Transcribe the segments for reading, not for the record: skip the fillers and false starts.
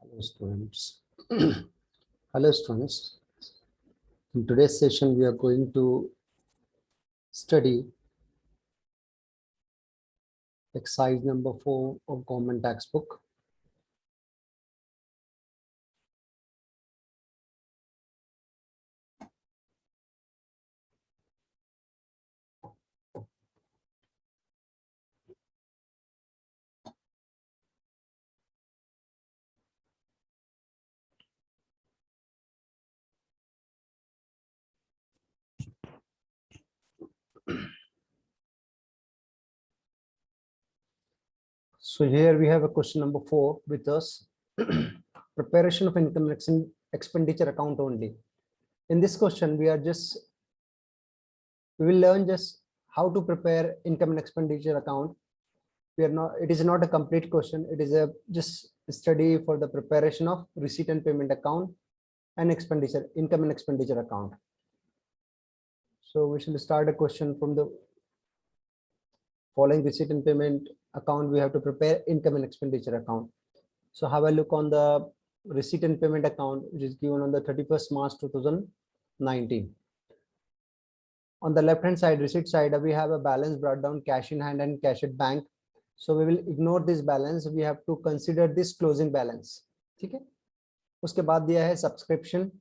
Hello students. Hello students. In today's session, we are going to study exercise number 4 of government textbook. So here we have a question number 4 with us. Preparation of income expenditure account only. In this question, we will learn just how to prepare income and expenditure account. It is not a complete question. It is just a study for the preparation of receipt and payment account and income and expenditure account. So we shall start a question from the following receipt and payment account. We have to prepare income and expenditure account. So have a look on the receipt and payment account, which is given on the 31st March 2019. On the left hand side, receipt side, we have a balance brought down, cash in hand and cash at bank. So we will ignore this balance. We have to consider this closing balance. ठीक है? उसके बाद दिया है subscription,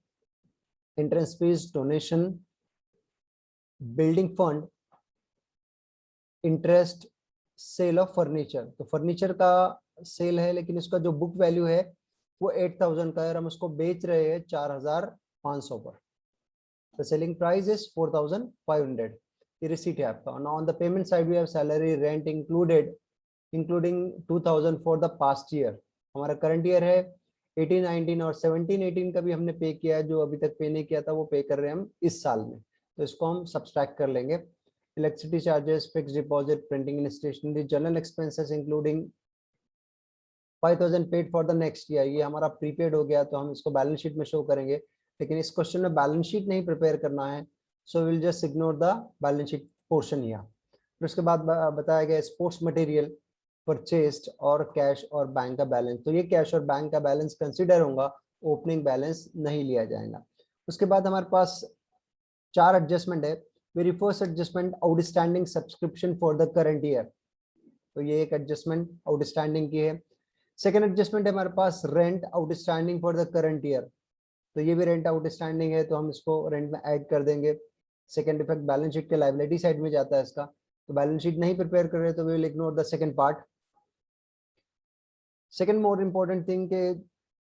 entrance fees, donation, building fund, interest, sale of furniture. तो furniture का sale है, लेकिन इसका जो बुक वैल्यू है वो 8000 का है और हम उसको बेच रहे हैं 4500 पर. The selling price is 4500. ये रिसीट है आपका. On the payment side we have salary, rent included, including 2000 for the past year. हमारा करंट ईयर है 18-19 और 17-18 का भी हमने पे किया है. जो अभी तक पे नहीं किया था वो पे कर रहे हैं हम इस साल में, तो इसको हम सब्सट्रैक्ट कर लेंगे. Electricity charges, fixed deposit, printing and stationery, general expenses including 5000 paid for the next year. ये हमारा प्रीपेड हो गया, तो हम इसको बैलेंस शीट में शो करेंगे, लेकिन इस क्वेश्चन में बैलेंस शीट नहीं प्रिपेयर करना है. So will just ignore the balance sheet portion here. फिर उसके बाद बताया गया स्पोर्ट्स मटेरियल परचेस्ड और कैश और बैंक का बैलेंस. तो ये कैश और बैंक का बैलेंस कंसिडर होगा, ओपनिंग बैलेंस नहीं लिया जाएगा. उसके बाद हमारे पास 4 एडजस्टमेंट है. Very first adjustment, outstanding subscription for the current year. तो ये एक एडजस्टमेंट आउटस्टैंडिंग की है. सेकंड एडजस्टमेंट है हमारे पास rent outstanding for the current year. तो ये भी रेंट आउटस्टैंडिंग है, तो हम इसको रेंट में ऐड कर देंगे. सेकंड इफेक्ट बैलेंस शीट के लायबिलिटी साइड में जाता है इसका, तो बैलेंस शीट नहीं प्रिपेयर कर रहे तो we will ignore the second part. Second more important thing के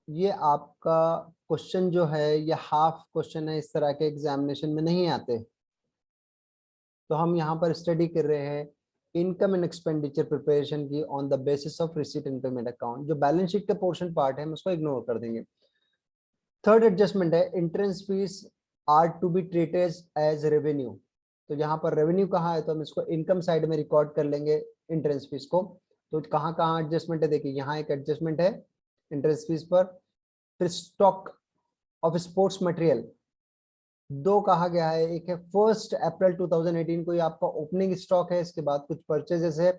ये आपका क्वेश्चन जो है ये हाफ क्वेश्चन है, इस तरह के एग्जामिनेशन में नहीं आते. तो हम यहाँ पर स्टडी कर रहे हैं इनकम एंड एक्सपेंडिचर प्रिपरेशन की on the basis of receipt and payment account. जो बैलेंस शीट का पोर्शन पार्ट है हम उसको इग्नोर कर देंगे. थर्ड एडजस्टमेंट है entrance fees are to be treated as revenue. तो यहाँ पर रेवेन्यू कहाँ है, तो हम इसको इनकम साइड में रिकॉर्ड कर लेंगे एंट्रेंस फीस को. तो कहाँ कहाँ एडजस्टमेंट है, देखिए यहाँ एक एडजस्टमेंट है एंट्रेंस फीस पर. फिर स्टॉक ऑफ स्पोर्ट्स मटेरियल 2 कहा गया है. एक है 1 अप्रैल 2018 को ये आपका ओपनिंग स्टॉक है. इसके बाद कुछ परचेजेस है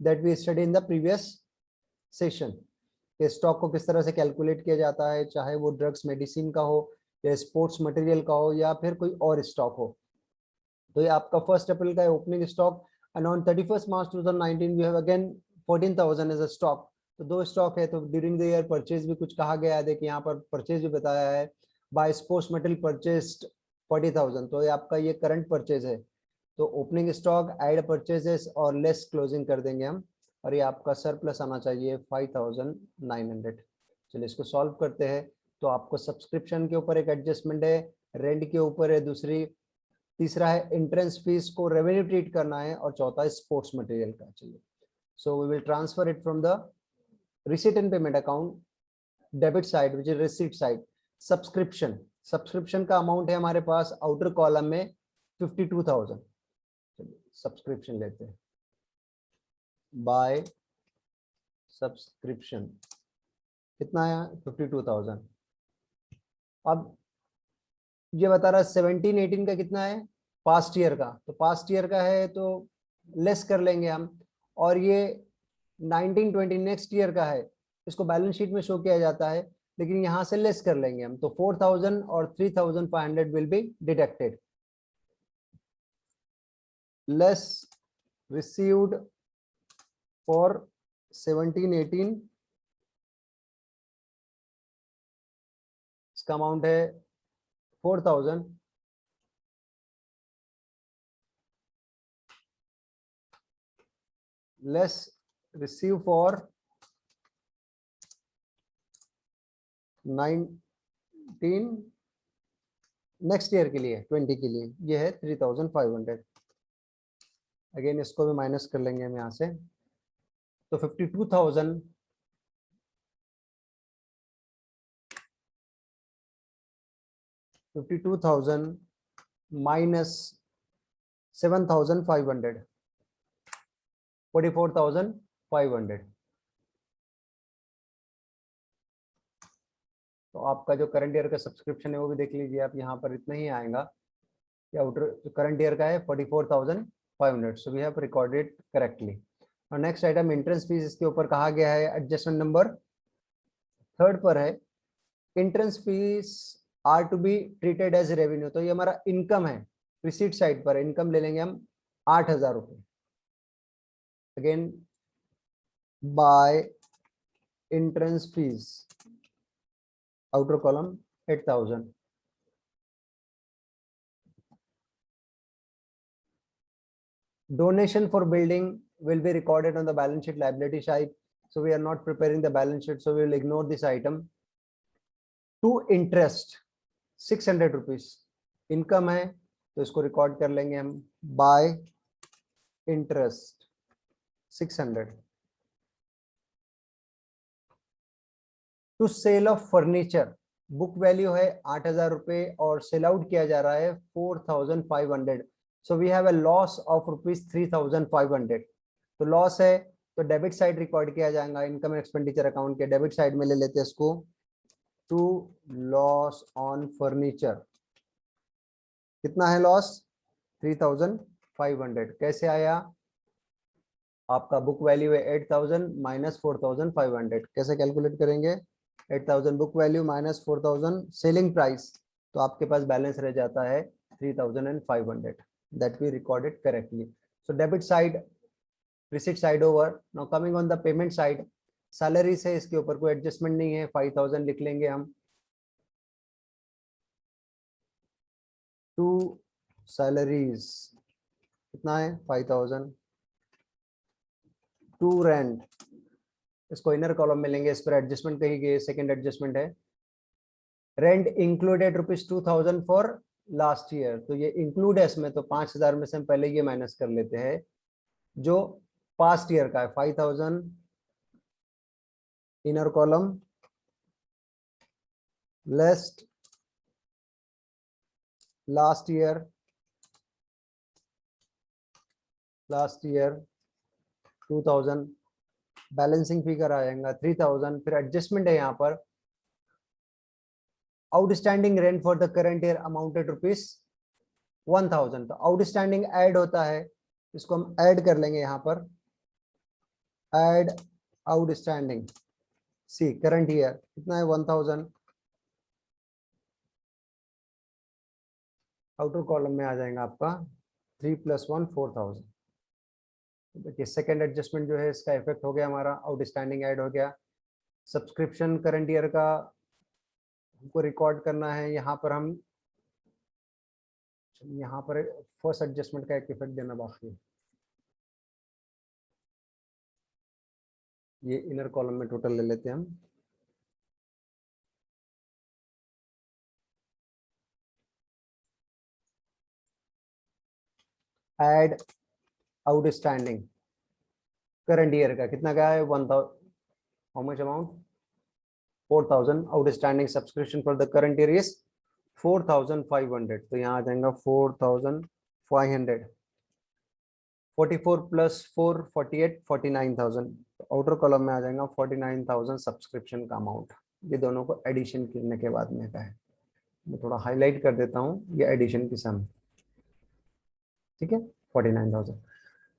that we study in the previous session. ये स्टॉक को किस तरह से कैलकुलेट किया जाता है, चाहे वो ड्रग्स मेडिसिन का हो या स्पोर्ट्स मटेरियल का हो या फिर कोई और स्टॉक हो. तो ये आपका 1 अप्रैल का opening stock. And on 31 March 2019 we have again 14000 as a stock. तो 2 स्टॉक है. तो ड्यूरिंग द ईयर परचेज भी कुछ कहा गया है. देखिए यहाँ पर परचेज भी बताया है, बाय स्पोर्ट्स मटेरियल परचेस्ड 40,000. तो ये आपका ये करंट परचेज है. तो ओपनिंग स्टॉक, ऐड परचेजेस और लेस क्लोजिंग कर देंगे हम, और ये आपका सरप्लस आना चाहिए 5900. चलिए इसको सॉल्व करते हैं. तो आपको सब्सक्रिप्शन के ऊपर एक एडजस्टमेंट है, रेंट के ऊपर है दूसरी, तीसरा है एंट्रेंस फीस को रेवेन्यू ट्रीट करना है, और चौथा है स्पोर्ट्स मटेरियल का. चलिए so we will transfer it from the receipt and payment account debit side which is receipt side. Subscription का अमाउंट है हमारे पास आउटर कॉलम में 52,000. सब्सक्रिप्शन लेते हैं. बाय सब्सक्रिप्शन कितना है 52,000. अब ये बता रहा है 17-18 का कितना है पास्ट ईयर का. तो पास्ट ईयर का है तो लेस कर लेंगे हम. और ये 19-20 नेक्स्ट ईयर का है, इसको बैलेंस शीट में शो किया जाता है. लेकिन यहाँ से लेस कर लेंगे हम, तो 4000 और 3500 will be deducted. Less received for 17-18, इसका अमाउंट है 4000, less receive for 19 next year के लिए 20 के लिए, ये है 3500। अगेन इसको भी माइनस कर लेंगे हम यहाँ से, तो 52,000 माइनस 7,500, 44,500। तो आपका जो करंट ईयर का सब्सक्रिप्शन है वो भी देख लीजिए आप, यहाँ पर इतना ही आएगा। या आउटर करंट ईयर का है 44,500, so we have recorded correctly. और नेक्स्ट आइटम एंट्रेंस फीस, इसके ऊपर कहा गया है एडजस्टमेंट नंबर 3 पर है, entrance fees are to be treated as revenue. तो ये हमारा इनकम है, रिसीट साइड पर इनकम ले लेंगे हम 8,000 रुपये। Again by entrance fees, outer column 8,000। Donation for building will be recorded on the balance sheet liability side, so we are not preparing the balance sheet, so we will ignore this item। To interest 600 rupees income है, तो इसको record कर लेंगे हम by interest 600। To sale of furniture, book value है 8,000 रुपए और sell out किया जा रहा है 4,500, so we have a loss of ₹3,500। तो लॉस है, तो डेबिट साइड रिकॉर्ड किया जाएगा इनकम एंड एक्सपेंडिचर अकाउंट के डेबिट साइड में ले लेते हैं इसको। टू लॉस ऑन फर्नीचर, कितना है लॉस 3,500। कैसे आया, आपका बुक वैल्यू है 8,000 माइनस 4,500, कैसे कैलकुलेट करेंगे, 8,000 book value minus 4,000 selling price, तो आपके पास बैलेंस रह जाता है 3,500 that we recorded correctly. So debit side receipt side over. Now coming on the payment side, salary से इसके ऊपर कोई एडजस्टमेंट नहीं है, 5,000 लिख लेंगे हम। टू सैलरीज कितना है 5,000। टू रेंट, इसको इनर कॉलम में लेंगे, इस पर एडजस्टमेंट कही गई, सेकंड एडजस्टमेंट है। Rent included ₹2,000 for last year, तो ये इंक्लूड है इसमें, तो 5,000 में से हम पहले ये माइनस कर लेते हैं जो पास्ट ईयर का है 5,000 inner column less last year 2,000, balancing figure आएगा 3,000। फिर एडजस्टमेंट है यहाँ पर, outstanding rent for the current year amounted ₹1,000। तो आउटस्टैंडिंग ऐड होता है, इसको हम ऐड कर लेंगे यहाँ पर, ऐड आउटस्टैंडिंग सी करंट ईयर कितना है 1,000। आउटर कॉलम में आ जाएगा आपका 3 + 1 4,000। देखिए सेकेंड एडजस्टमेंट जो है इसका इफेक्ट हो गया, हमारा आउटस्टैंडिंग ऐड हो गया। सब्सक्रिप्शन करंट ईयर का हमको रिकॉर्ड करना है, यहाँ पर हम यहाँ पर फर्स्ट एडजस्टमेंट का एक इफेक्ट देना बाकी है। ये इनर कॉलम में टोटल ले लेते हैं हम। ऐड आउटस्टैंडिंग करंट ईयर का कितना गया है 1,000, how much amount 4,000। Outstanding subscription for the current year is 4,500, तो यहाँ आ जाएगा 4,500। 44 + 4 48 49,000, आउटर कॉलम में आ जाएगा 49,000 सब्सक्रिप्शन का अमाउंट। ये दोनों को एडिशन करने के बाद में का है, मैं थोड़ा हाईलाइट कर देता हूँ, ये एडिशन की सम, ठीक है 49,000।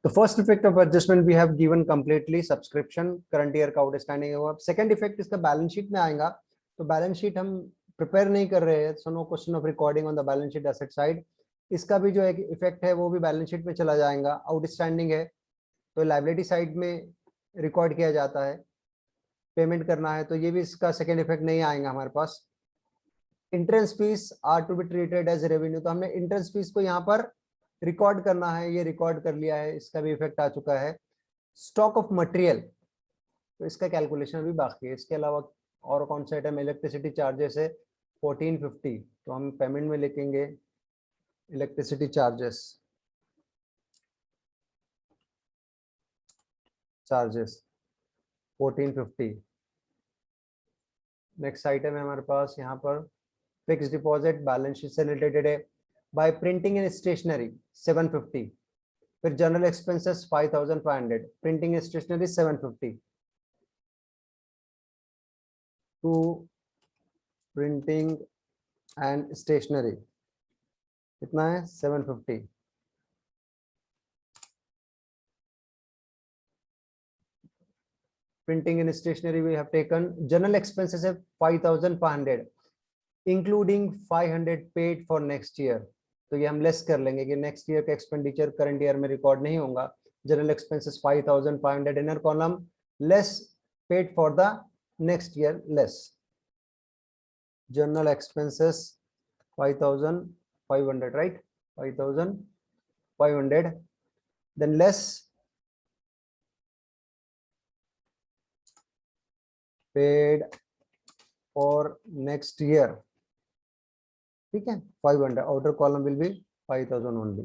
तो first effect of adjustment we have given completely, subscription current year का आउटस्टैंडिंग हुआ। सेकंड इफेक्ट इसका बैलेंस शीट में आएगा, तो बैलेंस शीट हम प्रिपेयर नहीं कर रहे हैं, so no question of recording on the balance sheet asset side. इसका भी जो एक इफेक्ट है वो भी बैलेंस शीट में चला जाएगा। आउटस्टैंडिंग है तो लायबिलिटी साइड में रिकॉर्ड किया जाता है, पेमेंट करना है तो ये भी इसका सेकेंड इफेक्ट नहीं आएगा हमारे पास। Entrance fees are to be treated as revenue, तो हमने इंट्रेंस फीस को यहाँ पर रिकॉर्ड करना है, ये रिकॉर्ड कर लिया है, इसका भी इफेक्ट आ चुका है। स्टॉक ऑफ मटेरियल, तो इसका कैलकुलेशन भी बाकी है। इसके अलावा और कौन सा आइटम, इलेक्ट्रिसिटी चार्जेस है 1450, तो हम पेमेंट में लिखेंगे electricity charges charges 1450। Next item है हमारे पास यहाँ पर फिक्स डिपॉजिट, बैलेंस शीट से रिलेटेड है। बाय प्रिंटिंग एंड स्टेशनरी 750, फिर general expenses 5500, printing and stationery 750, to printing and stationery कितना है 750। Printing and stationery we have taken. General expenses है 5500 including 500 paid for next year, तो ये हम less कर लेंगे कि नेक्स्ट ईयर का एक्सपेंडिचर करंट ईयर में रिकॉर्ड नहीं होगा। General expenses 5500 inner column, less paid for the next year, less general expenses 5500, right? 5500, then less paid for next year, ठीक है 500, outer column will be 5000 only.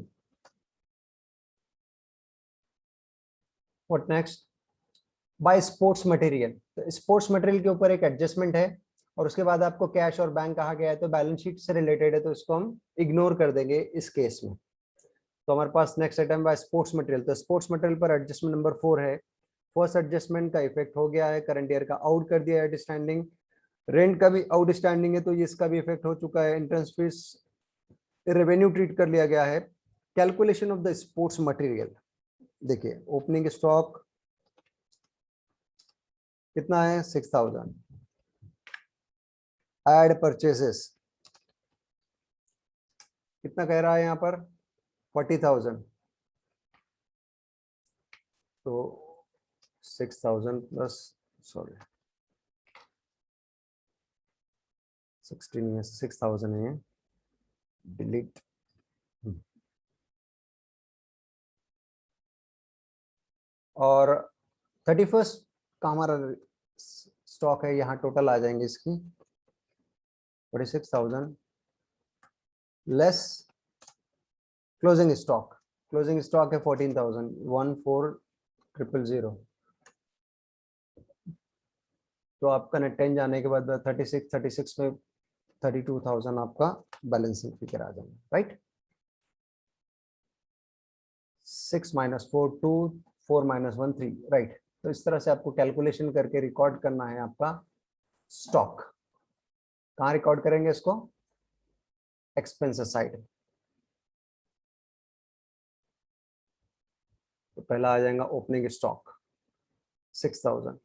What next? By sports material, तो sports material के ऊपर एक adjustment है और उसके बाद आपको कैश और बैंक कहा गया है, तो बैलेंस शीट से रिलेटेड है तो इसको हम इग्नोर कर देंगे इस केस में। तो हमारे पास next item by sports material, तो स्पोर्ट्स मटेरियल पर एडजस्टमेंट नंबर 4 है। फर्स्ट एडजस्टमेंट का इफेक्ट हो गया है, करंट ईयर का आउट कर दिया है आउटस्टैंडिंग, रेंट का भी आउटस्टैंडिंग है तो ये इसका भी इफेक्ट हो चुका है। एंट्रेंस फीस रेवेन्यू ट्रीट कर लिया गया है। Calculation of the sports material, देखिए ओपनिंग स्टॉक कितना है 6000, एड परचेसेस कितना कह रहा है यहाँ पर 40,000, तो 6000 प्लस, सॉरी 16 में 6000 है, डिलीट। और 31st का हमारा स्टॉक है, यहाँ टोटल आ जाएंगे इसकी 46,000 less closing stock, closing stock है 14,000, 14,000, तो आपका नेट 10 जाने के बाद 36 में 32,000 आपका बैलेंसिंग फिगर आ जाएगा, राइट। 6 - 4 2, 4 - 1 3, राइट। तो इस तरह से आपको कैलकुलेशन करके रिकॉर्ड करना है आपका स्टॉक। कहाँ रिकॉर्ड करेंगे इसको, एक्सपेंसेस साइड। तो पहला आ जाएगा opening stock 6000,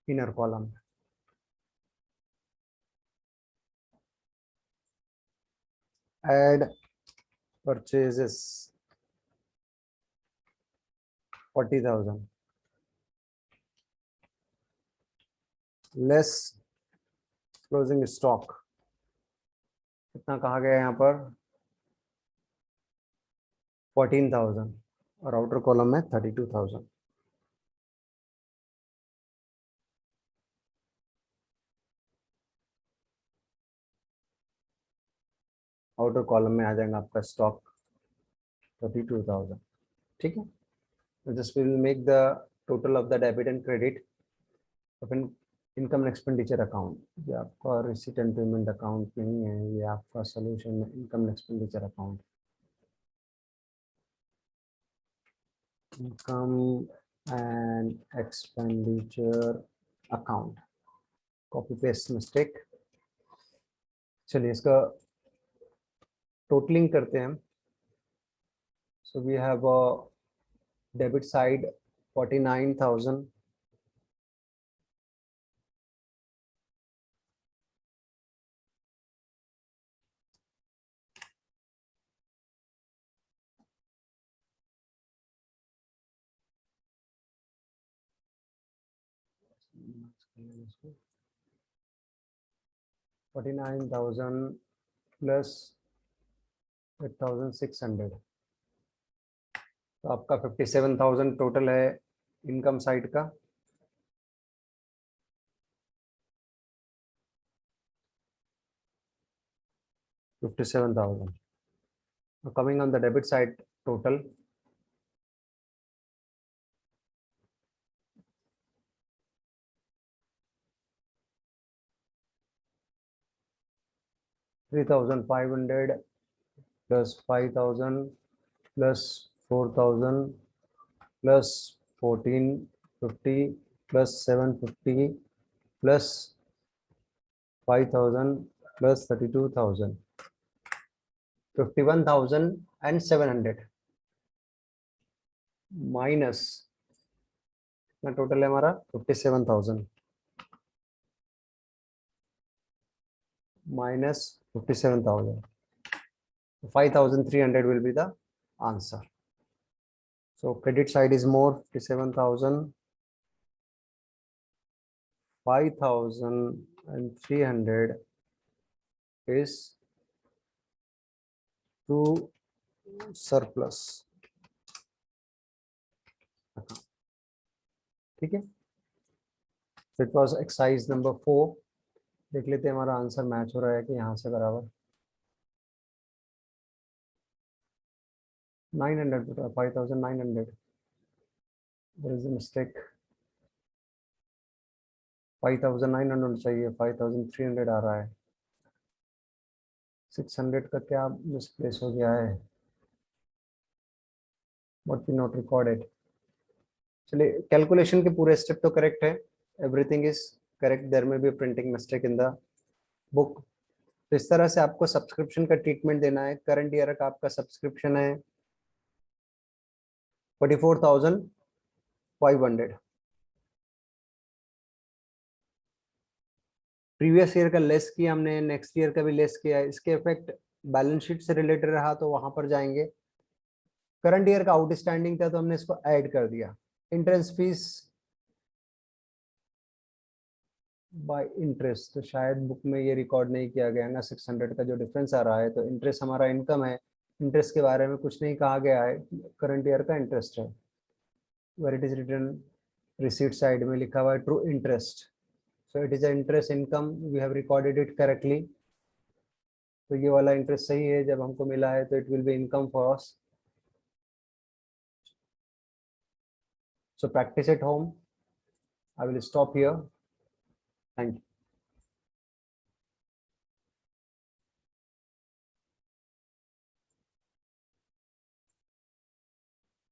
inner column add purchases 40,000 less closing stock कितना कहा गया यहाँ पर 14,000 और आउटर कॉलम में 32,000। आउटर कॉलम में आ जाएगा आपका स्टॉक 32,000, ठीक है। तो this will make the total of the debit and credit of income expenditure account. ये आपका रिसीट एंड पेमेंट अकाउंट नहीं है, ये आपका सोल्यूशन है इनकम एक्सपेंडिचर अकाउंट। इनकम and expenditure account. Copy paste mistake. चलिए इसका टोटलिंग करते हैं हम। So we have debit side 49,000, $49,000 plus 8,600, तो आपका 57,000 टोटल है इनकम साइड का। $57,000 coming on the debit side total $3,500 plus 5,000 plus 4,000 plus 1,450 plus 750 plus 5,000 plus 32,000, 51,700 minus कितना टोटल है हमारा 57,000 minus 57,000. 5,300 will be the answer. So credit side is more 57,000. 5,300 is to surplus. ठीक है, so it was exercise number 4. देख लेते हैं हमारा answer match हो रहा है कि यहाँ से बराबर 900 5,900 there is a mistake 5,900 चाहिए 5,300 आ रहा है 600 का क्या मिसप्लेस हो गया है what we not recorded. चलिए कैलकुलेशन के पूरे स्टेप तो करेक्ट है everything is correct there may be printing mistake in the book. तो इस तरह से आपको सब्सक्रिप्शन का ट्रीटमेंट देना है। करंट ईयर का आपका सब्सक्रिप्शन है 44,500, प्रीवियस ईयर का लेस किया हमने, नेक्स्ट ईयर का भी लेस किया है, इसके इफेक्ट बैलेंस शीट से रिलेटेड रहा तो वहां पर जाएंगे। करंट ईयर का आउटस्टैंडिंग था तो हमने इसको ऐड कर दिया। इंट्रेंस फीस बाय इंटरेस्ट, तो शायद बुक में ये रिकॉर्ड नहीं किया गया ना 600 का जो डिफरेंस आ रहा है, तो इंटरेस्ट हमारा इनकम है, इंटरेस्ट के बारे में कुछ नहीं कहा गया है, करंट ईयर का इंटरेस्ट है। Where it is return receipt side में लिखा हुआ है true interest, so it is a interest income, we have recorded it correctly. तो ये वाला इंटरेस्ट सही है, जब हमको मिला है तो it will be income for us. So practice at home. I will stop here. Thank you.